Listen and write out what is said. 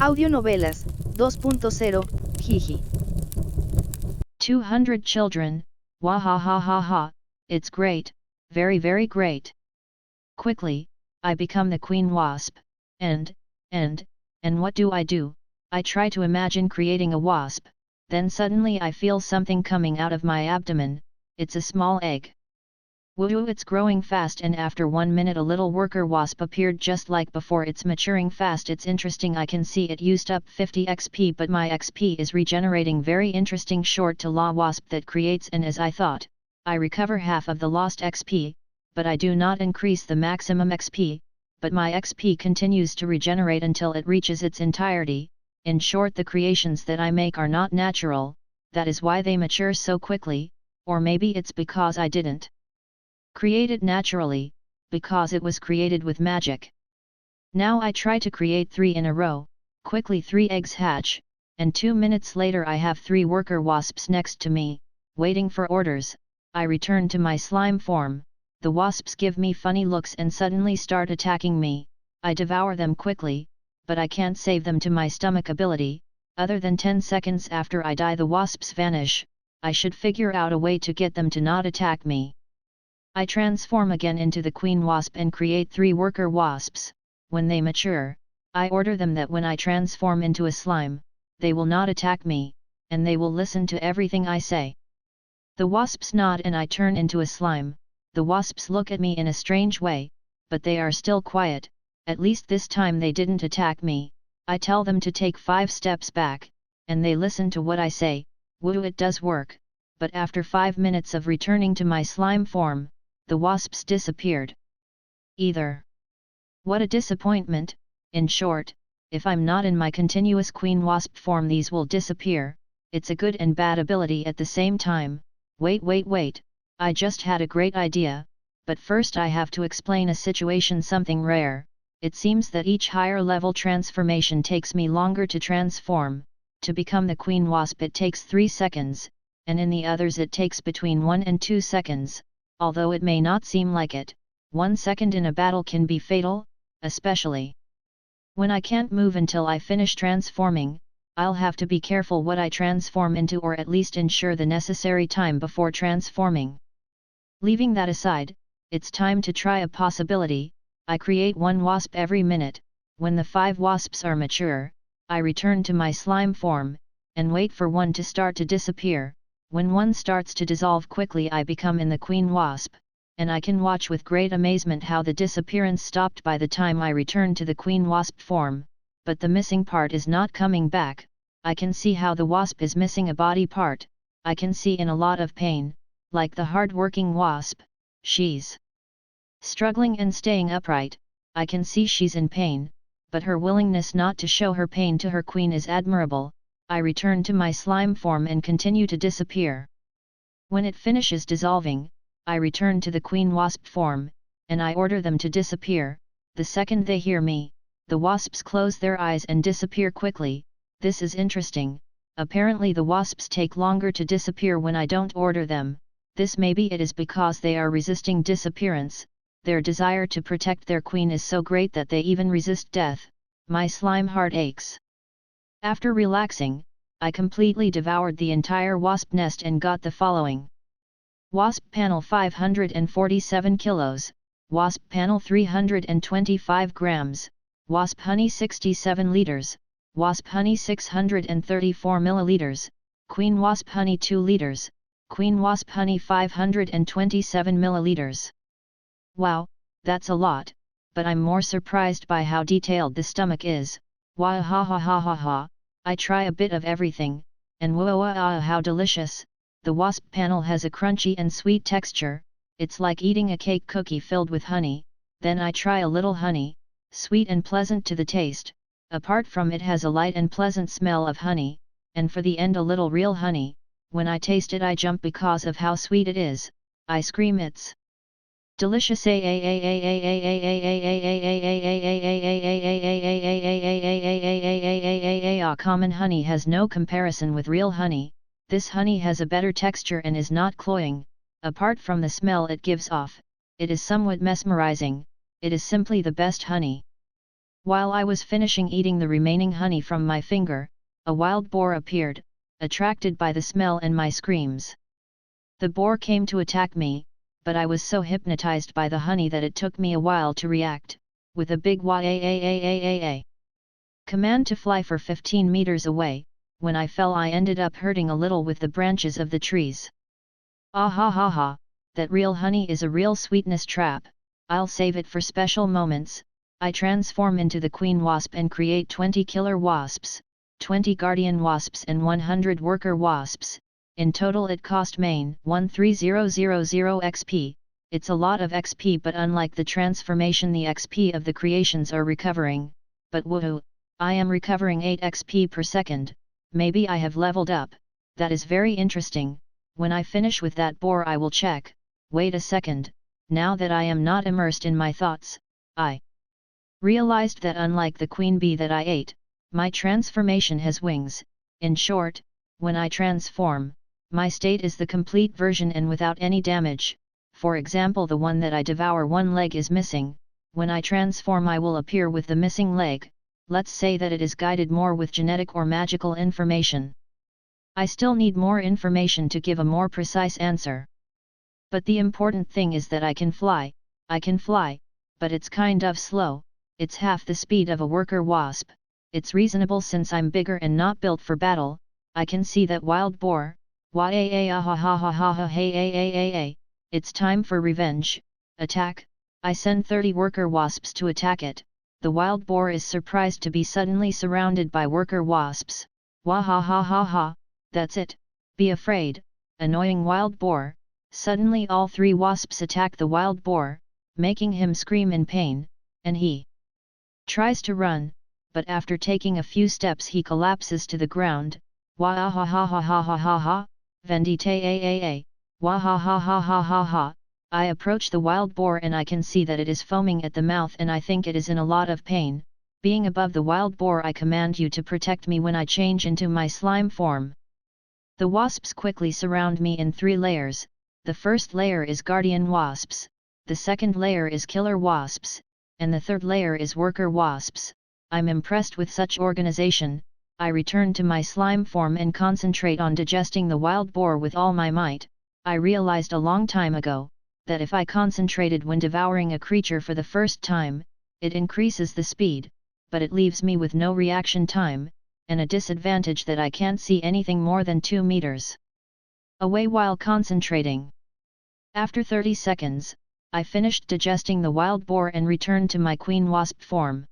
Audionovelas 2.0, jiji. 200 children, wahahaha, it's great, very very great. Quickly, I become the queen wasp, and what do? I try to imagine creating a wasp, then suddenly I feel something coming out of my abdomen, it's a small egg. Woo, it's growing fast, and after 1 minute a little worker wasp appeared just like before. It's maturing fast, it's interesting. I can see it used up 50 XP, but my XP is regenerating. Very interesting. Short to law wasp that creates, and as I thought, I recover half of the lost XP, but I do not increase the maximum XP, but my XP continues to regenerate until it reaches its entirety. In short, the creations that I make are not natural, that is why they mature so quickly, or maybe it's because I didn't create it naturally, because it was created with magic. Now I try to create 3 in a row, quickly 3 eggs hatch, and 2 minutes later I have 3 worker wasps next to me, waiting for orders. I return to my slime form, the wasps give me funny looks and suddenly start attacking me. I devour them quickly, but I can't save them to my stomach ability. Other than 10 seconds after I die the wasps vanish. I should figure out a way to get them to not attack me. I transform again into the queen wasp and create 3 worker wasps. When they mature, I order them that when I transform into a slime, they will not attack me, and they will listen to everything I say. The wasps nod and I turn into a slime. The wasps look at me in a strange way, but they are still quiet. At least this time they didn't attack me. I tell them to take 5 steps back, and they listen to what I say. Woo, it does work, but after 5 minutes of returning to my slime form, the wasps disappeared. What a disappointment. In short, if I'm not in my continuous queen wasp form these will disappear. It's a good and bad ability at the same time. Wait, I just had a great idea, but first I have to explain a situation, something rare. It seems that each higher level transformation takes me longer to transform. To become the queen wasp it takes 3 seconds, and in the others it takes between 1 and 2 seconds. Although it may not seem like it, 1 second in a battle can be fatal, especially when I can't move until I finish transforming. I'll have to be careful what I transform into, or at least ensure the necessary time before transforming. Leaving that aside, it's time to try a possibility. I create 1 wasp every minute. When the 5 wasps are mature, I return to my slime form, and wait for one to start to disappear. When one starts to dissolve quickly I become in the queen wasp, and I can watch with great amazement how the disappearance stopped by the time I return to the queen wasp form, but the missing part is not coming back. I can see how the wasp is missing a body part. I can see in a lot of pain, like the hard-working wasp, she's struggling and staying upright. I can see she's in pain, but her willingness not to show her pain to her queen is admirable. I return to my slime form and continue to disappear. When it finishes dissolving, I return to the queen wasp form, and I order them to disappear. The second they hear me, the wasps close their eyes and disappear quickly. This is interesting. Apparently the wasps take longer to disappear when I don't order them. This maybe it is because they are resisting disappearance. Their desire to protect their queen is so great that they even resist death. My slime heart aches. After relaxing, I completely devoured the entire wasp nest and got the following. Wasp panel 547 kilos, wasp panel 325 grams, wasp honey 67 liters, wasp honey 634 milliliters, queen wasp honey 2 liters, queen wasp honey 527 milliliters. Wow, that's a lot, but I'm more surprised by how detailed the stomach is. Wahahaha. I try a bit of everything, and whoa, how delicious. The wasp panel has a crunchy and sweet texture. It's like eating a cake cookie filled with honey. Then I try a little honey, sweet and pleasant to the taste. Apart from it has a light and pleasant smell of honey, and for the end a little real honey. When I taste it I jump because of how sweet it is. I scream it's delicious. Common honey has no comparison with real honey. This honey has a better texture and is not cloying. Apart from the smell it gives off, it is somewhat mesmerizing. It is simply the best honey. While I was finishing eating the remaining honey from my finger, a wild boar appeared, attracted by the smell and my screams. The boar came to attack me, but I was so hypnotized by the honey that it took me a while to react, with a big wah command to fly for 15 meters away. When I fell I ended up hurting a little with the branches of the trees. Ah ha ha ha, that real honey is a real sweetness trap, I'll save it for special moments. I transform into the queen wasp and create 20 killer wasps, 20 guardian wasps and 100 worker wasps. In total it cost main 13000 XP, it's a lot of XP, but unlike the transformation the XP of the creations are recovering, but woohoo, I am recovering 8 XP per second, maybe I have leveled up, that is very interesting. When I finish with that boar I will check. Wait a second, now that I am not immersed in my thoughts, I realized that unlike the queen bee that I ate, my transformation has wings. In short, when I transform, my state is the complete version and without any damage. For example, the one that I devour, one leg is missing. When I transform I will appear with the missing leg. Let's say that it is guided more with genetic or magical information. I still need more information to give a more precise answer. But the important thing is that I can fly, but it's kind of slow. It's half the speed of a worker wasp. It's reasonable since I'm bigger and not built for battle. I can see that wild boar. It's time for revenge. Attack. I send 30 worker wasps to attack it. The wild boar is surprised to be suddenly surrounded by worker wasps. Wahahaha, that's it. Be afraid, annoying wild boar. Suddenly all 3 wasps attack the wild boar, making him scream in pain, and he tries to run, but after taking a few steps he collapses to the ground. Wahahahahahaha, vendite wahahahahaha. I approach the wild boar and I can see that it is foaming at the mouth and I think it is in a lot of pain. Being above the wild boar I command you to protect me when I change into my slime form. The wasps quickly surround me in 3 layers. The first layer is guardian wasps, the second layer is killer wasps, and the third layer is worker wasps. I'm impressed with such organization. I return to my slime form and concentrate on digesting the wild boar with all my might. I realized a long time ago that if I concentrated when devouring a creature for the first time, it increases the speed, but it leaves me with no reaction time, and a disadvantage that I can't see anything more than 2 meters away while concentrating. After 30 seconds, I finished digesting the wild boar and returned to my queen wasp form.